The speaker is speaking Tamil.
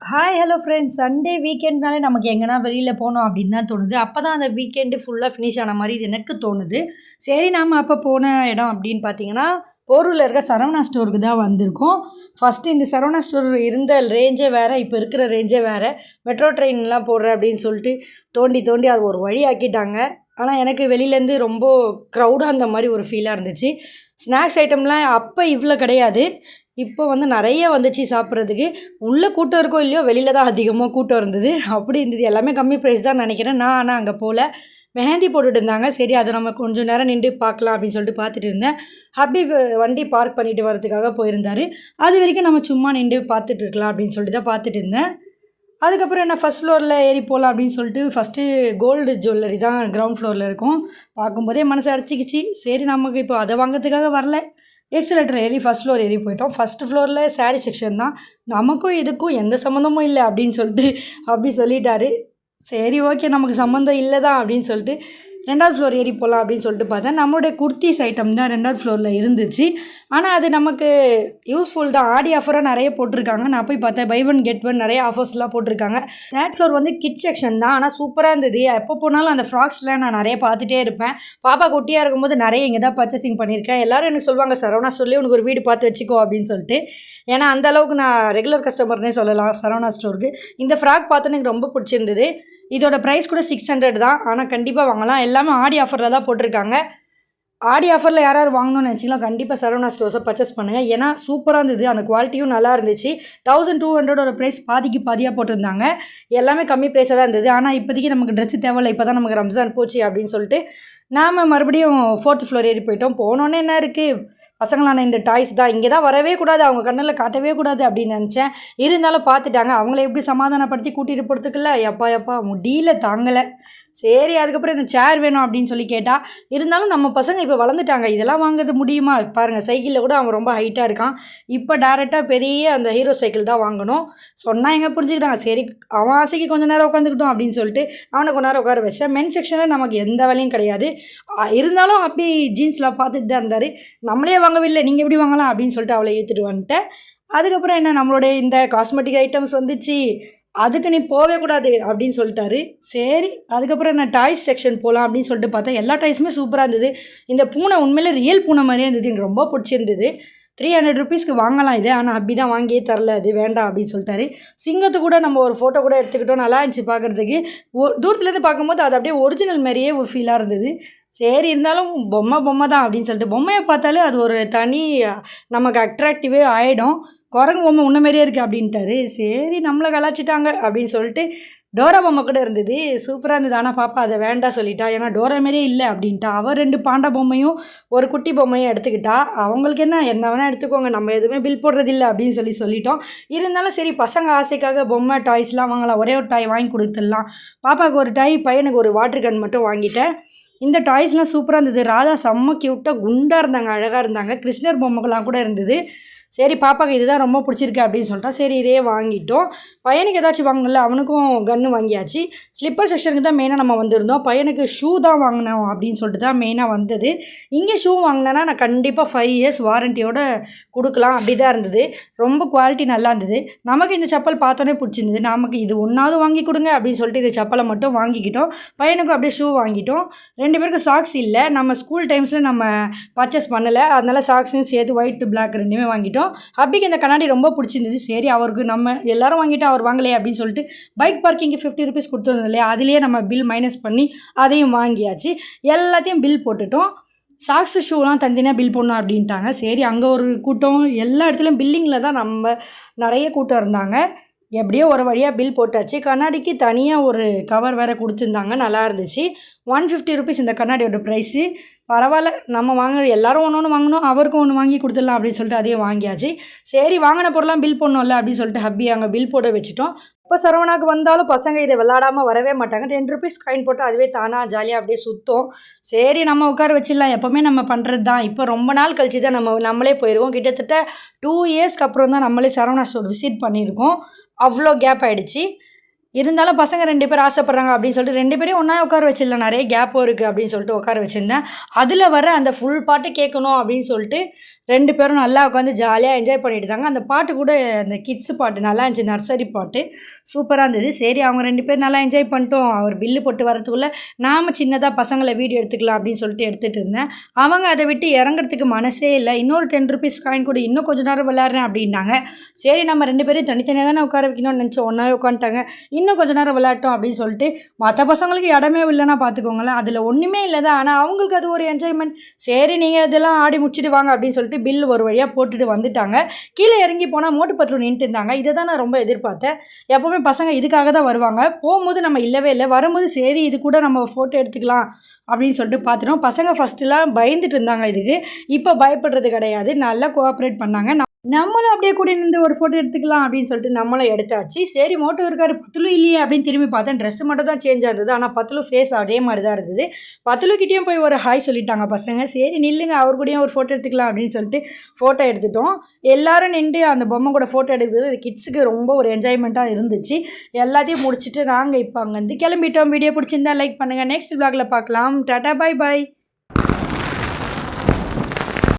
Hi hello friends. சண்டே வீக்கெண்ட்னாலே நமக்கு எங்கன்னா வெளியில் போகணும் அப்படின்னு தான் தோணுது. அப்போ தான் அந்த வீக்கெண்டு ஃபுல்லாக ஃபினிஷ் ஆன மாதிரி எனக்கு தோணுது. சரி, நாம் அப்போ போன இடம் அப்படின்னு பார்த்தீங்கன்னா போரூரில் இருக்க சரவணா ஸ்டோருக்கு தான் வந்திருக்கோம். ஃபஸ்ட்டு இந்த சரவணா ஸ்டோர் இருந்த ரேஞ்சே வேறு, இப்போ இருக்கிற ரேஞ்சே வேறு. மெட்ரோ ட்ரெயின்லாம் போடுறேன் அப்படின்னு சொல்லிட்டு தோண்டி தோண்டி அது ஒரு வழி ஆக்கிட்டாங்க. ஆனால் எனக்கு வெளியிலேருந்து ரொம்ப க்ரௌடாக அந்த மாதிரி ஒரு ஃபீலாக இருந்துச்சு. ஸ்நாக்ஸ் ஐட்டம்லாம் அப்போ இவ்வளோ கிடையாது. இப்போ நிறைய வந்துச்சு சாப்பிட்றதுக்கு. உள்ளே கூட்டம் இருக்கோ இல்லையோ, வெளியில் தான் அதிகமாக கூட்டம் இருந்தது. அப்படி இருந்தது. எல்லாமே கம்மி ப்ரைஸ் தான் நினைக்கிறேன். நான் ஆனால் அங்கே போகல. மெஹந்தி போட்டுட்டு இருந்தாங்க. சரி, அதை நம்ம கொஞ்சம் நேரம் நின்று பார்க்கலாம் அப்படின்னு சொல்லிட்டு பார்த்துட்டு இருந்தேன். ஹபீப் வண்டி பார்க் பண்ணிட்டு வரதுக்காக போயிருந்தார். அது வரைக்கும் நம்ம சும்மா நின்று பார்த்துட்டு இருக்கலாம் அப்படின்னு சொல்லிட்டு தான் பார்த்துட்டு இருந்தேன். அதுக்கப்புறம் என்ன ஃபஸ்ட் ஃப்ளோரில் ஏறி போகலாம் அப்படின்னு சொல்லிட்டு ஃபஸ்ட்டு கோல்டு ஜுவல்லரி தான் கிரவுண்ட் ஃப்ளோரில் இருக்கும். பார்க்கும்போதே மனசு அடிச்சிக்கிச்சு. சரி, நமக்கு இப்போ அதை வாங்கிறதுக்காக வரல. எக்ஸலேட்டர் ஏறி ஃபஸ்ட் ஃப்ளோர் ஏறி போயிட்டோம். ஃபஸ்ட்டு ஃப்ளோரில் சாரீ செக்ஷன் தான். நமக்கும் இதுக்கும் எந்த சம்மந்தமும் இல்லை அப்படின்னு சொல்லிட்டு அப்படி சொல்லிட்டாரு. சரி, ஓகே, நமக்கு சம்மந்தம் இல்லை தான் அப்படின்னு சொல்லிட்டு 2வது ஃப்ளோர் ஏறி போகலாம் அப்படின்னு சொல்லிட்டு பார்த்தேன். நம்மளுடைய குர்த்திஸ் ஐட்டம் தான் 2வது ஃப்ளோரில் இருந்துச்சு. ஆனால் அது நமக்கு யூஸ்ஃபுல் தான். ஆடி ஆஃபராக நிறைய போட்டிருக்காங்க. நான் போய் பார்த்தேன், பை ஒன் கெட் ஒன் நிறைய ஆஃபர்ஸ்லாம் போட்டிருக்காங்க. 3rd ஃப்ளோர் கிட் செக்ஷன் தான். ஆனால் சூப்பராக இருந்தது. எப்போ போனாலும் அந்த ஃப்ராக்ஸ்லாம் நான் நிறைய பார்த்துட்டே இருப்பேன். பாப்பா குட்டியாக இருக்கும்போது நிறைய இங்கே தான் பர்ச்சேசிங் பண்ணியிருக்கேன். எல்லோரும் எனக்கு சொல்லுவாங்க, சரவணா சொல்லி உனக்கு ஒரு வீடு பார்த்து வச்சுக்கோ அப்படின்னு சொல்லிட்டு. ஏன்னா அந்தளவுக்கு நான் ரெகுலர் கஸ்டமர்னே சொல்லலாம் சரவணா ஸ்டோருக்கு. இந்த ஃப்ராக் பார்த்தோன்னு எனக்கு ரொம்ப பிடிச்சிருந்தது. இதோட ப்ரைஸ் கூட 600 தான். ஆனால் கண்டிப்பாக வாங்கலாம். எல்லாமே ஆடி ஆஃபரில் தான் போட்டிருக்காங்க. ஆடி ஆஃபரில் யாராவது வாங்கணும்னு நினச்சிக்கலாம், கண்டிப்பாக சரவணா ஸ்டோர்ஸை பர்ச்சேஸ் பண்ணுங்கள். ஏன்னா சூப்பராக இருந்தது. அந்த குவாலிட்டியும் நல்லா இருந்துச்சு. 1200 ப்ரைஸ் பாதிக்கு பாதியாக போட்டிருந்தாங்க. எல்லாமே கம்மி ப்ரைஸாக தான் இருந்தது. ஆனால் இப்போதைக்கு நமக்கு ட்ரெஸ்ஸு தேவையில்லை, இப்போ தான் நமக்கு ரம்ஜான் போச்சு அப்படின்னு சொல்லிட்டு நாம் மறுபடியும் 4th ஃப்ளோர் ஏறி போயிட்டோம். போனோன்னே என்ன இருக்குது, பசங்களான இந்த டாய்ஸ் தான். இங்கே தான் வரவே கூடாது, அவங்க கண்ணில் காட்டவே கூடாது அப்படின்னு நினச்சேன். இருந்தாலும் பார்த்துட்டாங்க. அவங்கள எப்படி சமாதானப்படுத்தி கூட்டிகிட்டு போகிறதுக்குள்ள எப்பா முடியல, தாங்கலை. சரி, அதுக்கப்புறம் இந்த சேர் வேணும் அப்படின்னு சொல்லி கேட்டால், இருந்தாலும் நம்ம பசங்க இப்போ வளர்ந்துட்டாங்க, இதெல்லாம் வாங்குறது முடியுமா? பாருங்கள், சைக்கிளில் கூட அவன் ரொம்ப ஹைட்டாக இருக்கான். இப்போ டேரெக்டாக பெரிய அந்த ஹீரோ சைக்கிள் தான் வாங்கணும் சொன்னால் எங்கே புரிஞ்சுக்கிட்டாங்க. சரி, அவன் ஆசைக்கு கொஞ்சம் நேரம் உட்காந்துக்கிட்டோம் அப்படின்னு சொல்லிட்டு அவனை கொஞ்ச நேரம் உட்கார வச்சேன். மென் செக்ஷனில் நமக்கு எந்த வேலையும் கிடையாது. இருந்தாலும் அப்படி ஜீன்ஸ்லாம் பார்த்துட்டு தான் இருந்தார். நம்மளே வாங்கவில்லை, நீங்கள் எப்படி வாங்கலாம் அப்படின்னு சொல்லிட்டு அவளை இழுத்துட்டு வந்துட்டேன். அதுக்கப்புறம் என்ன, நம்மளுடைய இந்த காஸ்மெட்டிக் ஐட்டம்ஸ் வந்துச்சு. அதுக்கு நீ போகவே கூடாது அப்படின்னு சொல்லிட்டாரு. சரி, அதுக்கப்புறம் நான் டாய்ஸ் செக்ஷன் போகலாம் அப்படின்னு சொல்லிட்டு பார்த்தேன். எல்லா டாய்ஸுமே சூப்பராக இருந்தது. இந்த பூனை உண்மையிலே ரியல் பூனை மாதிரியே இருந்தது. எனக்கு ரொம்ப பிடிச்சிருந்தது. 300 ருபீஸ்க்கு வாங்கலாம் இது. ஆனால் அப்படி தான் வாங்கியே தரல, அது வேண்டாம் அப்படின்னு சொல்லிட்டாரு. சிங்கத்து கூட நம்ம ஒரு ஃபோட்டோ கூட எடுத்துக்கிட்டோம். நல்லா இருந்துச்சு பார்க்குறதுக்கு. தூரத்துலேருந்து பார்க்கும்போது அது அப்படியே ஒரிஜினல் மாதிரியே ஒரு ஃபீலாக இருந்தது. சரி, இருந்தாலும் பொம்மை தான் அப்படின்னு சொல்லிட்டு பொம்மையை பார்த்தாலே அது ஒரு தனி நமக்கு அட்ராக்டிவே ஆகிடும். குரங்கு பொம்மை உன்ன மாதிரியே இருக்குது அப்படின்ட்டாரு. சரி, நம்மளை கலாச்சிட்டாங்க அப்படின்னு சொல்லிட்டு டோரா பொம்மை கூட இருந்தது. சூப்பராக இருந்தது. ஆனால் பாப்பா அதை வேண்டாம் சொல்லிட்டா. ஏன்னா டோரா மாரியே இல்லை அப்படின்ட்டா. அவள் 2 பாண்டா பொம்மையும் ஒரு குட்டி பொம்மையும் எடுத்துக்கிட்டா. அவங்களுக்கு என்ன வேணால் எடுத்துக்கோங்க, நம்ம எதுவுமே பில் போடுறதில்லை அப்படின்னு சொல்லிட்டோம். இருந்தாலும் சரி, பசங்க ஆசைக்காக பொம்மை டாய்ஸ்லாம் வாங்கலாம். ஒரே ஒரு டாய் வாங்கி கொடுத்துடலாம். பாப்பாவுக்கு ஒரு டாய், பையனுக்கு ஒரு வாட்டர் கன் மட்டும் வாங்கிட்டேன். இந்த டாய்ஸ்லாம் சூப்பராக இருந்தது. ராதா செம்ம க்யூட்டாக குண்டாக இருந்தாங்க, அழகாக இருந்தாங்க. கிருஷ்ணர் பொம்மைகள்லாம் கூட இருந்தது. சரி, பாப்பாவுக்கு இதுதான் ரொம்ப பிடிச்சிருக்கு அப்படின்னு சொல்லிட்டா. சரி, இதே வாங்கிட்டோம். பையனுக்கு ஏதாச்சும் வாங்கணும்ல, அவனுக்கும் கன்று வாங்கியாச்சு. ஸ்லிப்பர் செக்ஷனுக்கு தான் மெயினாக நம்ம வந்திருந்தோம். பையனுக்கு ஷூ தான் வாங்கினோம் அப்படின்னு சொல்லிட்டு தான் மெயினாக வந்தது. இங்கே ஷூ வாங்கினேன்னா நான் கண்டிப்பாக 5 இயர்ஸ் வாரண்டியோடு கொடுக்கலாம் அப்படி தான் இருந்தது. ரொம்ப குவாலிட்டி நல்லா இருந்தது. நமக்கு இந்த செப்பல் பார்த்தோன்னே பிடிச்சிருந்தது. நமக்கு இது ஒன்றாவது வாங்கி கொடுங்க அப்படின்னு சொல்லிட்டு இந்த செப்பலை மட்டும் வாங்கிக்கிட்டோம். பையனுக்கும் அப்படியே ஷூ வாங்கிட்டோம். 2 பேருக்கும் சாக்ஸ் இல்லை. நம்ம ஸ்கூல் டைம்ஸில் நம்ம பர்ச்சேஸ் பண்ணலை. அதனால் சாக்ஸையும் சேர்த்து ஒயிட் பிளாக் 2மே வாங்கிட்டோம். ஹப்பிக்கு இந்த கண்ணாடி ரொம்ப பிடிச்சிருந்தது. சரி, அவருக்கு நம்ம எல்லோரும் வாங்கிட்டு அவர் வாங்கலையே அப்படின்னு சொல்லிட்டு பைக் பார்க்கிங்கு 50 ருபீஸ் கொடுத்துருந்தோம் இல்லையா, அதுலேயே நம்ம பில் மைனஸ் பண்ணி அதையும் வாங்கியாச்சு. எல்லாத்தையும் பில் போட்டுட்டோம். சாக்ஸு ஷூலாம் தனித்தனியாக பில் போடணும் அப்படின்ட்டாங்க. சரி, அங்கே ஒரு கூட்டம், எல்லா இடத்துலையும் பில்லிங்கில் தான் நம்ம நிறைய கூட்டம் இருந்தாங்க. எப்படியோ ஒரு வழியாக பில் போட்டாச்சு. கண்ணாடிக்கு தனியாக ஒரு கவர் வேறு கொடுத்துருந்தாங்க, நல்லா இருந்துச்சு. 150 ருபீஸ் இந்த கண்ணாடியோட ப்ரைஸு. பரவாயில்ல, நம்ம எல்லோரும் ஒன்று வாங்கணும், அவருக்கும் ஒன்று வாங்கி கொடுத்துடலாம் அப்படின்னு சொல்லிட்டு அதையும் வாங்கியாச்சு. சரி, வாங்கின பொருளாம் பில் போடணும்ல அப்படின்னு சொல்லிட்டு ஹப்பி அங்கே பில் போட வச்சுட்டோம். இப்போ சரவணாக்கு வந்தாலும் பசங்க இதை விளாடாமல் வரவே மாட்டாங்க. 10 ருபீஸ் காயின் போட்டு அதுவே தானாக ஜாலியாக அப்படியே சுற்றும். சரி, நம்ம உட்கார வச்சிடலாம், எப்போவுமே நம்ம பண்ணுறது தான். இப்போ ரொம்ப நாள் கழிச்சு தான் நம்மளே போயிடுவோம். கிட்டத்தட்ட 2 இயர்ஸ்க்கு அப்புறம் தான் நம்மளே சரவணா ஸ்டோர் விசிட் பண்ணியிருக்கோம். அவ்வளோ கேப் ஆகிடுச்சு. இருந்தாலும் பசங்க 2 பேர் ஆசைப்பட்றாங்க அப்படின்னு சொல்லிட்டு 2 பேரையும் ஒன்றா உட்கார வச்சிடலாம், நிறைய கேப்பும் இருக்குது அப்படின்னு சொல்லிட்டு உட்கார வச்சுருந்தேன். அதில் வர அந்த ஃபுல் பாட்டு கேட்கணும் அப்படின்னு சொல்லிட்டு 2 பேரும் நல்லா உட்காந்து ஜாலியாக என்ஜாய் பண்ணிட்டு இருந்தாங்க. அந்த பாட்டு கூட அந்த கிட்ஸு பாட்டு நல்லா இருந்துச்சு, நர்சரி பாட்டு சூப்பராக இருந்தது. சரி அவங்க 2 பேர் நல்லா என்ஜாய் பண்ணிட்டோம். அவர் பில்லு போட்டு வரதுக்குள்ளே நாம் சின்னதாக பசங்களை வீடியோ எடுத்துக்கலாம் அப்படின்னு சொல்லிட்டு எடுத்துகிட்டு இருந்தேன். அவங்க அதை விட்டு இறங்குறதுக்கு மனசே இல்லை. இன்னொரு 10 ருபீஸ் காயின் கூட இன்னும் கொஞ்சம் நேரம் விளையாடுறேன் அப்படின்னாங்க. சரி நம்ம 2 பேரும் தனித்தனியாக தானே உட்கார வைக்கணும்னு நினச்சோம். ஒன்றாவே உட்காந்துட்டாங்க. இன்னும் கொஞ்சம் நேரம் விளையாட்டோம் அப்படின்னு சொல்லிட்டு மற்ற பசங்களுக்கு இடமே இல்லைன்னா பார்த்துக்கோங்களேன். அதில் ஒன்றுமே இல்லை தான், ஆனால் அவங்களுக்கு அது ஒரு என்ஜாய்மெண்ட். சரி நீங்கள் இதெல்லாம் ஆடி முடிச்சுட்டு வாங்க அப்படின்னு சொல்லிட்டு பில் ஒரு வழியாக போட்டுட்டு வந்துட்டாங்க. கீழே இறங்கி போனால் மோட்டு பற்று நின்றுட்டு இருந்தாங்க. இதை தான் நான் ரொம்ப எதிர்பார்த்தேன். எப்போவுமே பசங்க இதுக்காக தான் வருவாங்க. போகும்போது நம்ம இல்லவே இல்லை, வரும்போது சரி இது கூட நம்ம ஃபோட்டோ எடுத்துக்கலாம் அப்படின்னு சொல்லிட்டு பார்த்துட்டோம். பசங்க ஃபஸ்ட்டுலாம் பயந்துட்டு இருந்தாங்க இதுக்கு. இப்போ பயப்படுறது கிடையாது, நல்லா கோஆப்ரேட் பண்ணாங்க. நம்மளும் அப்படியே கூட நின்று ஒரு ஃபோட்டோ எடுத்துக்கலாம் அப்படின்னு சொல்லிட்டு நம்மளும் எடுத்தாச்சு. சரி மோட்டோ இருக்காரு, பத்துலு இல்லையே அப்படின்னு திரும்பி பார்த்தேன். ட்ரெஸ்ஸு மட்டும் தான் சேஞ்ச் ஆகுது, ஆனால் பத்துலு ஃபேஸ் அதே மாதிரி தான் இருந்தது. பத்துலுக்கிட்டேயும் போய் ஒரு ஹாய் சொல்லிட்டாங்க பசங்க. சரி நில்லுங்க, அவர் கூடயும் ஒரு ஃபோட்டோ எடுத்துக்கலாம் அப்படின்னு சொல்லிட்டு ஃபோட்டோ எடுத்துட்டோம். எல்லோரும் நின்று அந்த பொம்மை கூட ஃபோட்டோ எடுக்கிறது கிட்ஸுக்கு ரொம்ப ஒரு என்ஜாய்மெண்ட்டாக இருந்துச்சு. எல்லாத்தையும் முடிச்சுட்டு நாங்கள் இப்போ அங்கேருந்து கிளம்பிட்டோம். வீடியோ பிடிச்சிருந்தா லைக் பண்ணுங்கள். நெக்ஸ்ட் vlogல பார்க்கலாம். Tata, bye bye.